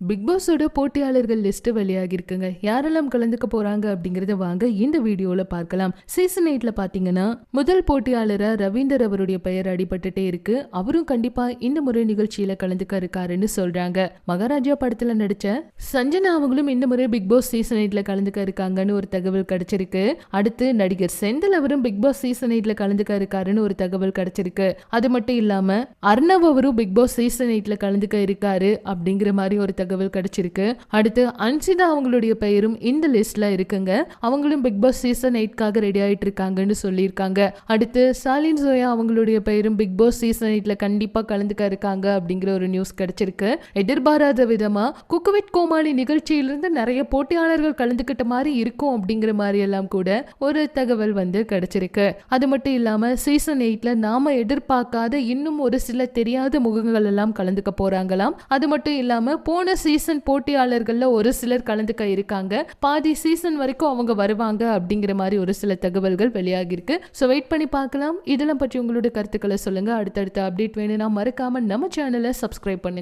Big பாஸோட போட்டியாளர்கள் list வெளியாகி இருக்குங்க. யாரெல்லாம் கலந்துக்க போறாங்க அப்படிங்கறத வாங்க இந்த வீடியோல பார்க்கலாம். சீசன் 8ல பாத்தீங்கன்னா முதல் போட்டியாளரா ரவீந்தர் அவருடைய பெயர் அடிபட்டுட்டே இருக்கு. அவரும் கண்டிப்பா இந்த முறை நிகழ்ச்சியில கலந்துக்க இருக்காருன்னு சொல்றாங்க. மகாராஜா படத்துல நடிச்ச சஞ்சனா அவங்களும் இந்த முறை பிக் பாஸ் சீசன் 8ல கலந்துக்க இருக்காங்கன்னு ஒரு தகவல் கிடைச்சிருக்கு. அடுத்து நடிகர் செந்தில் அவரும் பிக் பாஸ் சீசன் 8ல கலந்துக்க இருக்காருன்னு ஒரு தகவல் கிடைச்சிருக்கு. அது மட்டும் இல்லாம அர்ணவ் அவரும் பிக் பாஸ் சீசன் 8ல கலந்துக்க இருக்காரு அப்படிங்கிற மாதிரி ஒரு தகவல் கிடைச்சிருக்கு. அடுத்து அன்சிதா அவங்களுடைய பெயரும் இந்த லிஸ்ட்ல இருக்குங்க. அவங்களும் பிக் பாஸ் சீசன் 8க்காக ரெடி ஆயிட்டு இருக்காங்கன்னு சொல்லியிருக்காங்க. அடுத்து சாலின் ஜோயா அவங்களுடைய பெயரும் பிக் பாஸ் சீசன் 8ல கண்டிப்பா கலந்துக்க இருக்காங்க அப்படிங்கிற ஒரு நியூஸ் கிடைச்சிருக்கு. எதிர்பாராத விதமா குக்குவித் கோமாளி நிகழ்ச்சியிலிருந்து நிறைய போட்டியாளர்கள் கலந்துக்கிட்ட மாதிரி இருக்கும் அப்படிங்கிற மாதிரி எல்லாம் கூட ஒரு தகவல் வந்து கிடைச்சிருக்கு. அது மட்டும் இல்லாம சீசன் 8ல நாம எதிர்பார்க்காத இன்னும் ஒரு சில தெரியாத முகங்கள் எல்லாம் கலந்துக்க போறாங்களாம். அது மட்டும் இல்லாம போன சீசன் போட்டியாளர்கள்ல ஒரு சிலர் கலந்துக்க இருக்காங்க. பாதி சீசன் வரைக்கும் அவங்க வருவாங்க அப்படிங்கிற மாதிரி ஒரு சில தகவல்கள் வெளியாகி இருக்கு. சோ வெயிட் பண்ணி பார்க்கலாம். இதெல்லாம் பற்றி உங்களுடைய கருத்துக்களை சொல்லுங்க. அடுத்தடுத்த அப்டேட் வேணும்னா மறக்காம நம்ம சேனலை சப்ஸ்கிரைப் பண்ணுங்க.